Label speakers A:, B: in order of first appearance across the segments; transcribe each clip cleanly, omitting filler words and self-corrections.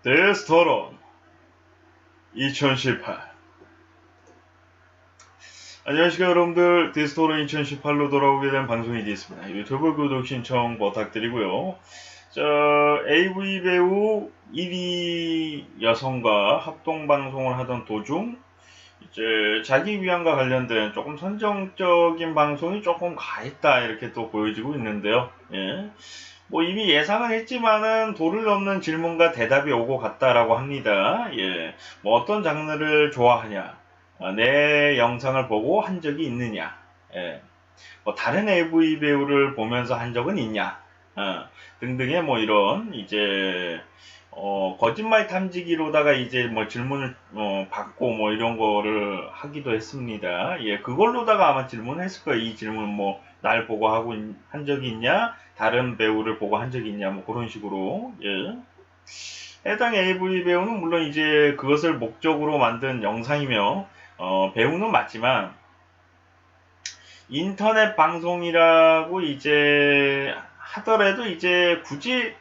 A: 데스토론 2018. 안녕하십니까 여러분들, 데스토론 2018로 돌아오게 된 방송이 되겠습니다. 유튜브 구독 신청 부탁드리고요. AV 배우 1위 여성과 합동방송을 하던 도중 이제 자기 위안과 관련된 조금 선정적인 방송이 조금 가했다 이렇게 또 보여지고 있는데요. 예. 뭐 이미 예상은 했지만은 도를 넘는 질문과 대답이 오고 갔다라고 합니다. 예. 뭐 어떤 장르를 좋아하냐? 내 영상을 보고 한 적이 있느냐? 예. 뭐 다른 AV 배우를 보면서 한 적은 있냐? 등등의 뭐 이런 이제 거짓말 탐지기로다가 이제 뭐 질문을 받고 뭐 이런 거를 하기도 했습니다. 예, 그걸로다가 아마 질문했을 거예요. 이 질문 뭐 날 보고 한 적이 있냐? 다른 배우를 보고 한 적이 있냐? 뭐 그런 식으로. 예. 해당 AV 배우는 물론 이제 그것을 목적으로 만든 영상이며 배우는 맞지만 인터넷 방송이라고 이제 하더라도 이제 굳이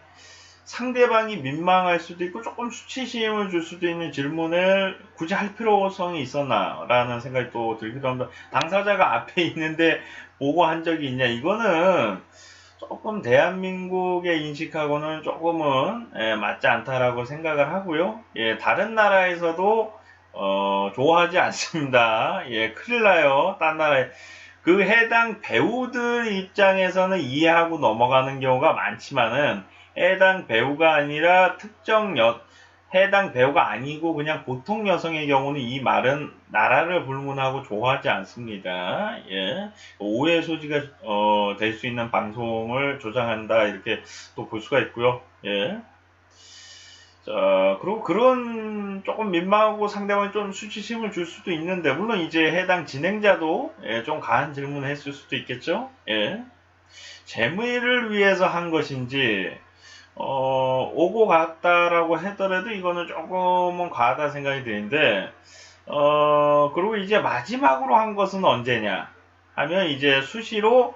A: 상대방이 민망할 수도 있고 조금 수치심을 줄 수도 있는 질문을 굳이 할 필요성이 있었나 라는 생각이 또 들기도 합니다. 당사자가 앞에 있는데 보고 한 적이 있냐, 이거는 조금 대한민국의 인식하고는 조금은 맞지 않다라고 생각을 하고요. 예, 다른 나라에서도 좋아하지 않습니다. 예, 큰일 나요. 딴 나라에 그 해당 배우들 입장에서는 이해하고 넘어가는 경우가 많지만은 해당 배우가 아니라 해당 배우가 아니고 그냥 보통 여성의 경우는 이 말은 나라를 불문하고 좋아하지 않습니다. 예. 오해 소지가 될 수 있는 방송을 조장한다 이렇게 또 볼 수가 있고요. 예. 자, 그리고 그런 조금 민망하고 상대방이 좀 수치심을 줄 수도 있는데, 물론 이제 해당 진행자도 좀 가한 질문을 했을 수도 있겠죠. 예. 재미를 위해서 한 것인지 오고 갔다라고 하더라도 이거는 조금은 과하다 생각이 드는데, 그리고 이제 마지막으로 한 것은 언제냐 하면 이제 수시로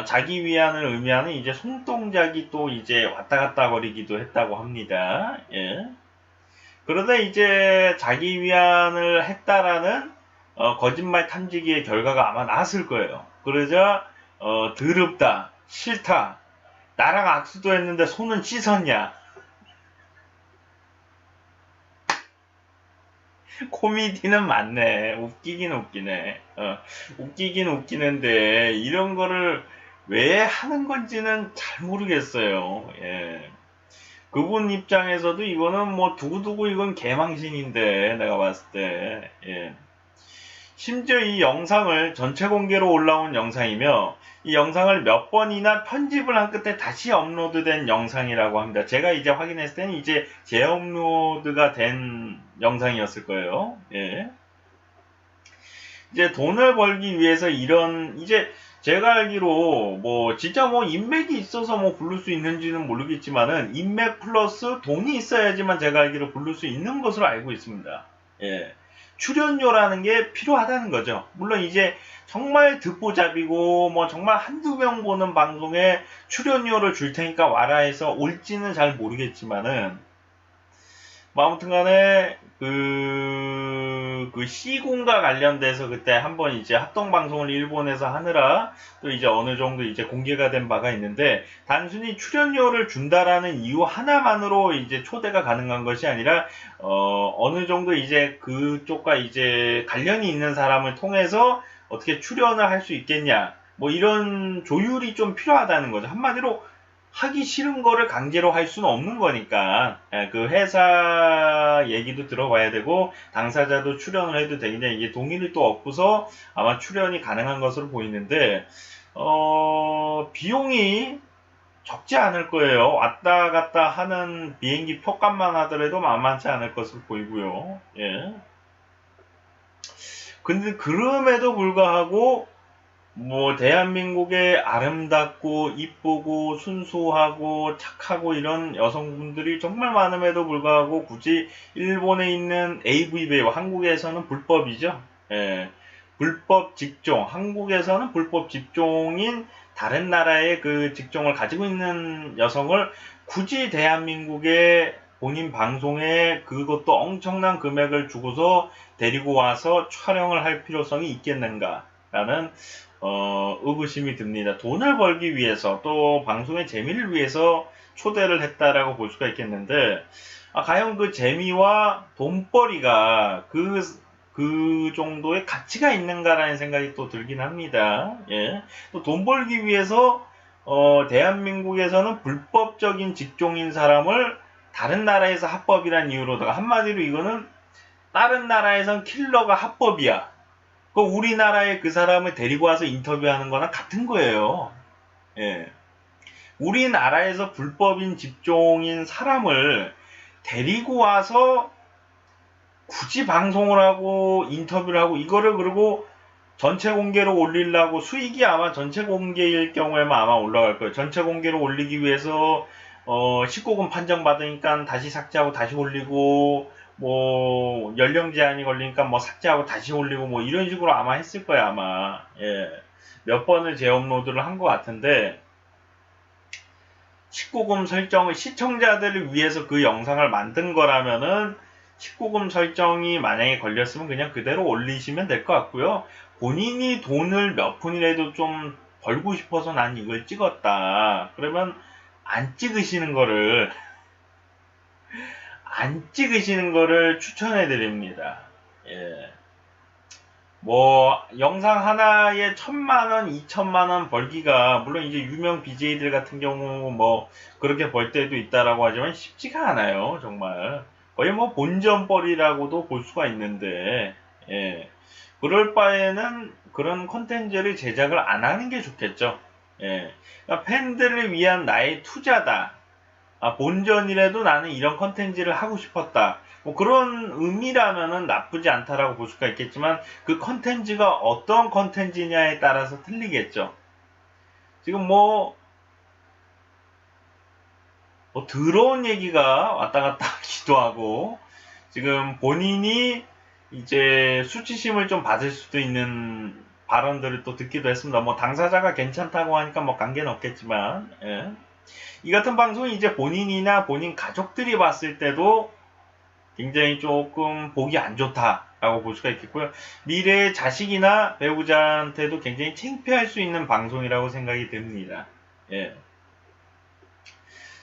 A: 자기 위안을 의미하는 이제 손동작이 또 이제 왔다 갔다 거리기도 했다고 합니다. 예. 그러다 이제 자기 위안을 했다라는 거짓말 탐지기의 결과가 아마 나왔을 거예요. 그러자 더럽다, 싫다, 나랑 악수도 했는데 손은 씻었냐. 코미디는 맞네. 웃기긴 웃기네. 웃기긴 웃기는데 이런 거를 왜 하는 건지는 잘 모르겠어요. 예. 그분 입장에서도 이거는 뭐 두고두고 이건 개망신인데 내가 봤을 때. 예. 심지어 이 영상을 전체 공개로 올라온 영상이며 이 영상을 몇 번이나 편집을 한 끝에 다시 업로드된 영상이라고 합니다. 제가 이제 확인했을 때는 이제 재업로드가 된 영상이었을 거예요. 예. 이제 돈을 벌기 위해서 이제 제가 알기로 뭐 진짜 뭐 인맥이 있어서 뭐 부를 수 있는지는 모르겠지만은 인맥 플러스 돈이 있어야지만 제가 알기로 부를 수 있는 것으로 알고 있습니다. 예. 출연료라는 게 필요하다는 거죠. 물론 이제 정말 듣보잡이고 뭐 정말 한두 명 보는 방송에 출연료를 줄 테니까 와라 해서 올지는 잘 모르겠지만은 뭐 아무튼 간에 그 C군과 관련돼서 그때 한번 이제 합동방송을 일본에서 하느라 또 이제 어느 정도 이제 공개가 된 바가 있는데, 단순히 출연료를 준다라는 이유 하나만으로 이제 초대가 가능한 것이 아니라 어느 정도 이제 그쪽과 이제 관련이 있는 사람을 통해서 어떻게 출연을 할 수 있겠냐, 뭐 이런 조율이 좀 필요하다는 거죠. 한마디로 하기 싫은 거를 강제로 할 수는 없는 거니까 그 회사 얘기도 들어봐야 되고 당사자도 출연을 해도 되는데 이게 동의를 또 얻고서 아마 출연이 가능한 것으로 보이는데 비용이 적지 않을 거예요. 왔다 갔다 하는 비행기 표값만 하더라도 만만치 않을 것으로 보이고요. 예. 근데 그럼에도 불구하고 뭐 대한민국의 아름답고 이쁘고 순수하고 착하고 이런 여성분들이 정말 많음에도 불구하고 굳이 일본에 있는 AV 배우, 한국에서는 불법이죠. 예, 불법 직종, 한국에서는 불법 직종인 다른 나라의 그 직종을 가지고 있는 여성을 굳이 대한민국에 본인 방송에 그것도 엄청난 금액을 주고서 데리고 와서 촬영을 할 필요성이 있겠는가라는 의구심이 듭니다. 돈을 벌기 위해서 또 방송의 재미를 위해서 초대를 했다라고 볼 수가 있겠는데 과연 그 재미와 돈벌이가 그 정도의 가치가 있는가라는 생각이 또 들긴 합니다. 예. 또 돈 벌기 위해서 대한민국에서는 불법적인 직종인 사람을 다른 나라에서 합법이란 이유로다가 한마디로 이거는 다른 나라에선 킬러가 합법이야. 그 우리나라에 그 사람을 데리고 와서 인터뷰하는 거나 같은 거예요. 예. 우리나라에서 불법인 직종인 사람을 데리고 와서 굳이 방송을 하고 인터뷰를 하고 이거를 그리고 전체 공개로 올리려고 수익이 아마 전체 공개일 경우에만 아마 올라갈 거예요. 전체 공개로 올리기 위해서 19금 판정받으니까 다시 삭제하고 다시 올리고 뭐 연령 제한이 걸리니까 뭐 삭제하고 다시 올리고 뭐 이런 식으로 아마 했을 거예요. 아마 예. 몇 번을 재업로드를 한 것 같은데 19금 설정을 시청자들을 위해서 그 영상을 만든 거라면은 19금 설정이 만약에 걸렸으면 그냥 그대로 올리시면 될 것 같고요. 본인이 돈을 몇 푼이라도 좀 벌고 싶어서 난 이걸 찍었다. 그러면 안 찍으시는 거를 추천해 드립니다. 예. 뭐 영상 하나에 1000만원, 2000만원 벌기가 물론 이제 유명 BJ들 같은 경우 뭐 그렇게 벌 때도 있다라고 하지만 쉽지가 않아요. 정말 거의 뭐 본전벌이라고도 볼 수가 있는데 예. 그럴 바에는 그런 콘텐츠를 제작을 안 하는 게 좋겠죠. 예. 그러니까 팬들을 위한 나의 투자다. 본전이라도 나는 이런 콘텐츠를 하고 싶었다. 뭐 그런 의미라면은 나쁘지 않다라고 볼 수가 있겠지만 그 콘텐츠가 어떤 콘텐츠냐에 따라서 틀리겠죠. 지금 뭐 더러운 얘기가 왔다 갔다 하기도 하고 지금 본인이 이제 수치심을 좀 받을 수도 있는 발언들을 또 듣기도 했습니다. 뭐 당사자가 괜찮다고 하니까 뭐 관계는 없겠지만 예. 이 같은 방송이 이제 본인이나 본인 가족들이 봤을 때도 굉장히 조금 보기 안 좋다라고 볼 수가 있겠고요. 미래의 자식이나 배우자한테도 굉장히 창피할 수 있는 방송이라고 생각이 듭니다. 예.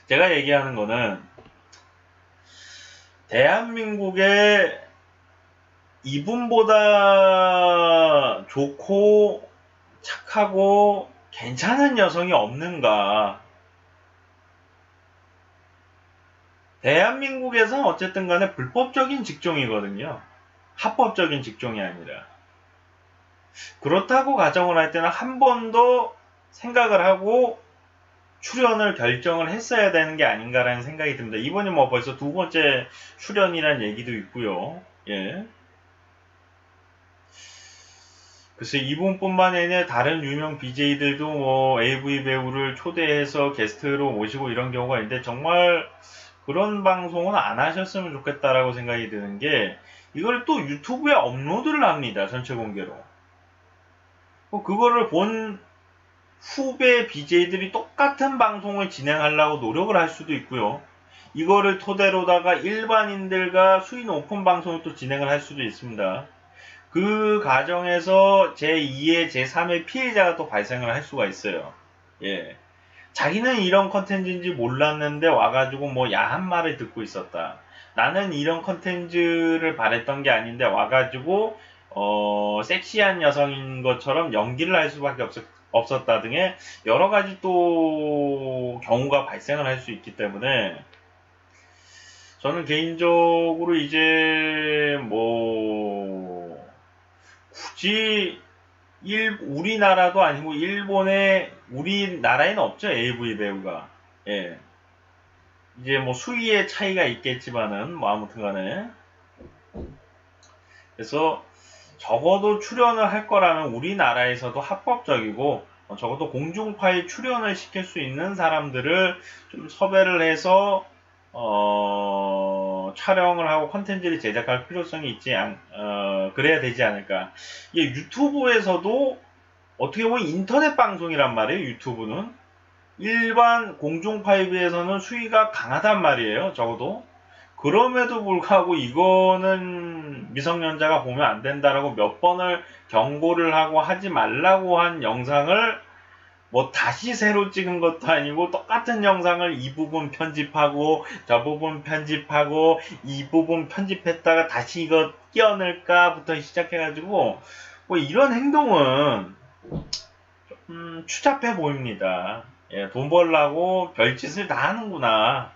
A: 제가 얘기하는 거는 대한민국에 이분보다 좋고 착하고 괜찮은 여성이 없는가? 대한민국에서는 어쨌든 간에 불법적인 직종이거든요. 합법적인 직종이 아니라. 그렇다고 가정을 할 때는 한 번도 생각을 하고 출연을 결정을 했어야 되는 게 아닌가라는 생각이 듭니다. 이번이 뭐 벌써 두 번째 출연이라는 얘기도 있고요. 예. 글쎄 이분뿐만 아니라 다른 유명 BJ들도 뭐 AV 배우를 초대해서 게스트로 모시고 이런 경우가 있는데 정말 그런 방송은 안 하셨으면 좋겠다라고 생각이 드는 게 이걸 또 유튜브에 업로드를 합니다. 전체 공개로. 그거를 본 후배 BJ들이 똑같은 방송을 진행하려고 노력을 할 수도 있고요. 이거를 토대로다가 일반인들과 수위 높은 방송을 또 진행을 할 수도 있습니다. 그 과정에서 제2의 제3의 피해자가 또 발생을 할 수가 있어요. 예. 자기는 이런 컨텐츠인지 몰랐는데 와가지고 뭐 야한 말을 듣고 있었다. 나는 이런 컨텐츠를 바랬던 게 아닌데 와가지고 섹시한 여성인 것처럼 연기를 할 수밖에 없었다 등의 여러 가지 또 경우가 발생을 할 수 있기 때문에 저는 개인적으로 이제 뭐 굳이 우리나라도 아니고 우리나라에는 없죠. AV 배우가. 예. 이제 뭐 수위의 차이가 있겠지만은 뭐 아무튼 간에. 그래서 적어도 출연을 할 거라면 우리나라에서도 합법적이고 적어도 공중파에 출연을 시킬 수 있는 사람들을 좀 섭외를 해서 촬영을 하고 콘텐츠를 제작할 필요성이 그래야 되지 않을까. 이게 유튜브에서도 어떻게 보면 인터넷 방송이란 말이에요. 유튜브는 일반 공중파에 비해서는 수위가 강하단 말이에요. 적어도 그럼에도 불구하고 이거는 미성년자가 보면 안 된다라고 몇 번을 경고를 하고 하지 말라고 한 영상을 뭐 다시 새로 찍은 것도 아니고 똑같은 영상을 이 부분 편집하고 저 부분 편집하고 이 부분 편집했다가 다시 이거 끼워 넣을까부터 시작해가지고 뭐 이런 행동은 추잡해 보입니다. 예, 돈 벌려고 별짓을 다 하는구나.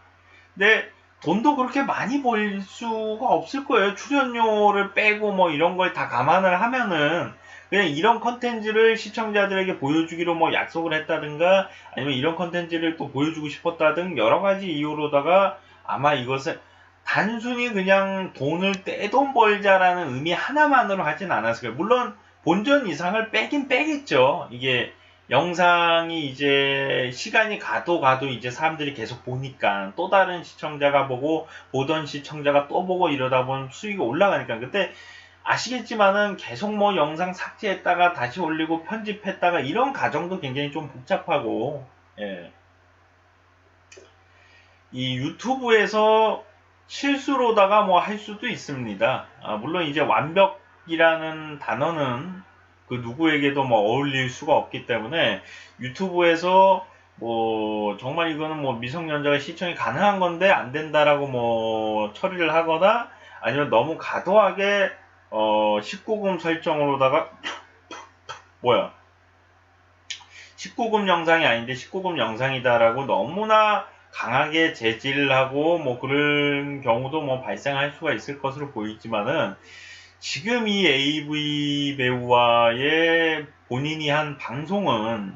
A: 근데 돈도 그렇게 많이 벌 수가 없을 거예요. 출연료를 빼고 뭐 이런 걸 다 감안을 하면은 그냥 이런 컨텐츠를 시청자들에게 보여주기로 뭐 약속을 했다든가 아니면 이런 컨텐츠를 또 보여주고 싶었다든 여러 가지 이유로다가 아마 이것을 단순히 그냥 돈을 떼돈 벌자라는 의미 하나만으로 하진 않았을 거예요. 물론 본전 이상을 빼긴 빼겠죠. 이게 영상이 이제 시간이 가도 이제 사람들이 계속 보니까 또 다른 시청자가 보고 보던 시청자가 또 보고 이러다 보면 수익이 올라가니까 그때 아시겠지만은 계속 뭐 영상 삭제했다가 다시 올리고 편집했다가 이런 과정도 굉장히 좀 복잡하고 예. 이 유튜브에서 실수로다가 뭐 할 수도 있습니다. 물론 이제 완벽이라는 단어는 그 누구에게도 뭐 어울릴 수가 없기 때문에 유튜브에서 뭐 정말 이거는 뭐 미성년자가 시청이 가능한 건데 안 된다라고 뭐 처리를 하거나 아니면 너무 과도하게 19금 설정으로다가 뭐야 19금 영상이 아닌데 19금 영상이다라고 너무나 강하게 제지를 하고 뭐 그런 경우도 뭐 발생할 수가 있을 것으로 보이지만은 지금 이 AV 배우와의 본인이 한 방송은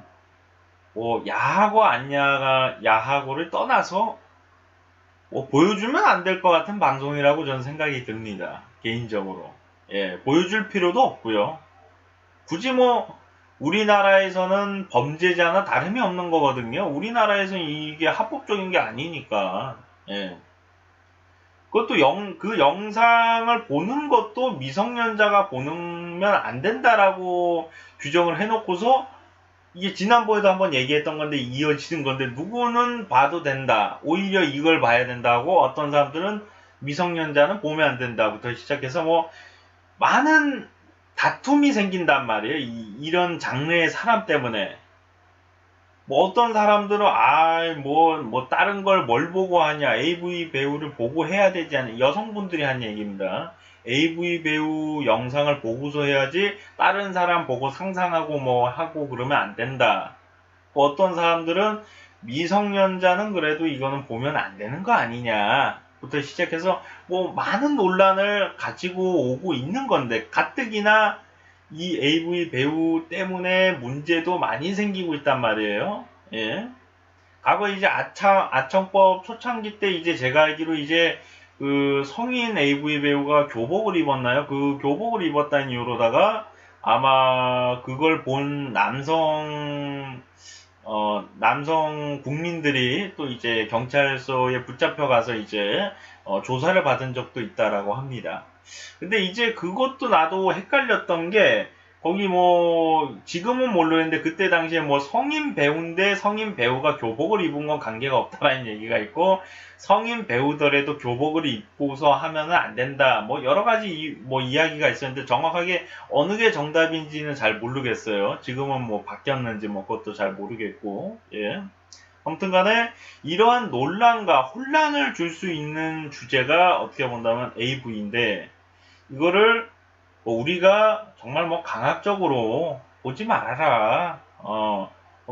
A: 뭐 야하고 안 야하고를 떠나서 뭐 보여주면 안 될 것 같은 방송이라고 저는 생각이 듭니다. 개인적으로. 예, 보여줄 필요도 없고요. 굳이 뭐 우리나라에서는 범죄자나 다름이 없는 거거든요. 우리나라에서는 이게 합법적인 게 아니니까. 예. 그것도 그 영상을 보는 것도 미성년자가 보면 안 된다라고 규정을 해놓고서 이게 지난번에도 한번 얘기했던 건데 이어지는 건데 누구는 봐도 된다. 오히려 이걸 봐야 된다고 어떤 사람들은 미성년자는 보면 안 된다부터 시작해서 뭐 많은 다툼이 생긴단 말이에요. 이런 장르의 사람 때문에. 뭐 어떤 사람들은 뭐 다른 걸 뭘 보고 하냐 AV 배우를 보고 해야 되지 않냐 여성분들이 한 얘기입니다. AV 배우 영상을 보고서 해야지 다른 사람 보고 상상하고 뭐 하고 그러면 안 된다. 뭐 어떤 사람들은 미성년자는 그래도 이거는 보면 안 되는 거 아니냐 부터 시작해서 뭐 많은 논란을 가지고 오고 있는 건데 가뜩이나 이 AV 배우 때문에 문제도 많이 생기고 있단 말이에요. 예. 과거 이제 아청법 초창기 때 이제 제가 알기로 이제 그 성인 AV 배우가 교복을 입었나요? 그 교복을 입었다는 이유로다가 아마 그걸 본 남성 국민들이 또 이제 경찰서에 붙잡혀 가서 이제 조사를 받은 적도 있다라고 합니다. 근데 이제 그것도 나도 헷갈렸던 게 거기 뭐 지금은 모르겠는데 그때 당시에 뭐 성인 배우인데 성인 배우가 교복을 입은 건 관계가 없다라는 얘기가 있고 성인 배우더라도 교복을 입고서 하면은 안 된다 뭐 여러 가지 뭐 이야기가 있었는데 정확하게 어느 게 정답인지는 잘 모르겠어요. 지금은 뭐 바뀌었는지 뭐 그것도 잘 모르겠고 예. 아무튼 간에 이러한 논란과 혼란을 줄 수 있는 주제가 어떻게 본다면 AV인데 이거를 뭐 우리가 정말 뭐 강압적으로 보지 말아라.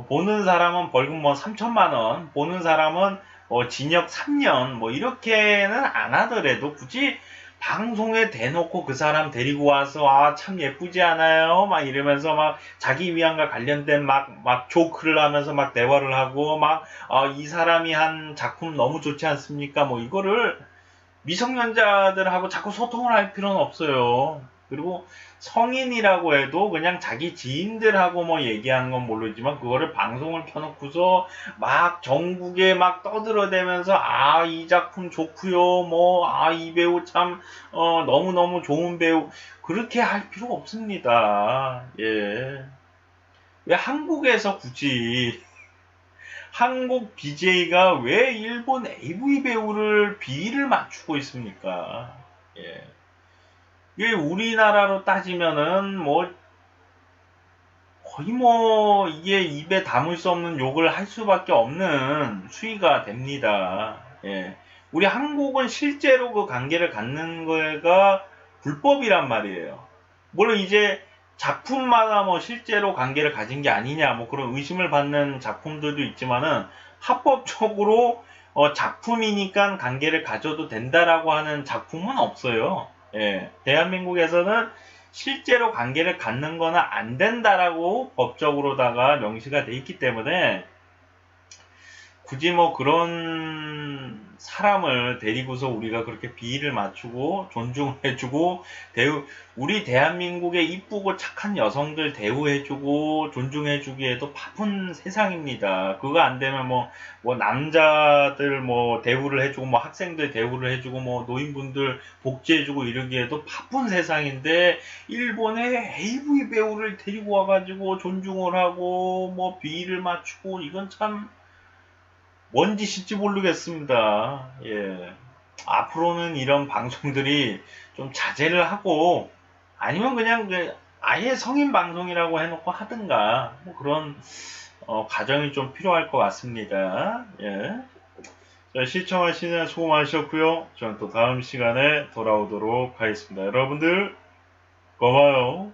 A: 보는 사람은 벌금 뭐 3천만 원, 보는 사람은 징역 3년 뭐 이렇게는 안 하더라도 굳이 방송에 대놓고 그 사람 데리고 와서 참 예쁘지 않아요? 막 이러면서 막 자기 위안과 관련된 막 조크를 하면서 막 대화를 하고 막 이 사람이 한 작품 너무 좋지 않습니까? 뭐 이거를 미성년자들하고 자꾸 소통을 할 필요는 없어요. 그리고 성인이라고 해도 그냥 자기 지인들하고 뭐 얘기하는 건 모르지만 그거를 방송을 켜놓고서 막 전국에 막 떠들어대면서 이 작품 좋구요 뭐 이 배우 참 너무너무 좋은 배우 그렇게 할 필요 없습니다. 예. 왜 한국에서 굳이 한국 BJ가 왜 일본 AV 배우를 비위를 맞추고 있습니까? 예. 이게 우리나라로 따지면은 뭐 거의 뭐 이게 입에 담을 수 없는 욕을 할 수밖에 없는 수위가 됩니다. 예. 우리 한국은 실제로 그 관계를 갖는 거가 불법이란 말이에요. 물론 이제 작품마다 뭐 실제로 관계를 가진 게 아니냐 뭐 그런 의심을 받는 작품들도 있지만은 합법적으로 작품이니까 관계를 가져도 된다라고 하는 작품은 없어요. 예. 대한민국에서는 실제로 관계를 갖는 거는 안 된다라고 법적으로다가 명시가 돼 있기 때문에 굳이 뭐 그런 사람을 데리고서 우리가 그렇게 비위를 맞추고 존중해주고 우리 대한민국의 이쁘고 착한 여성들 대우해주고 존중해주기에도 바쁜 세상입니다. 그거 안 되면 뭐 남자들 뭐 대우를 해주고 뭐 학생들 대우를 해주고 뭐 노인분들 복지해주고 이러기에도 바쁜 세상인데 일본의 AV 배우를 데리고 와가지고 존중을 하고 뭐 비위를 맞추고 이건 참 뭔 짓인지 모르겠습니다. 예. 앞으로는 이런 방송들이 좀 자제를 하고 아니면 그냥 아예 성인 방송이라고 해놓고 하든가 뭐 그런 과정이 좀 필요할 것 같습니다. 예. 자, 시청하시느라 수고 많으셨고요. 저는 또 다음 시간에 돌아오도록 하겠습니다. 여러분들 고마워요.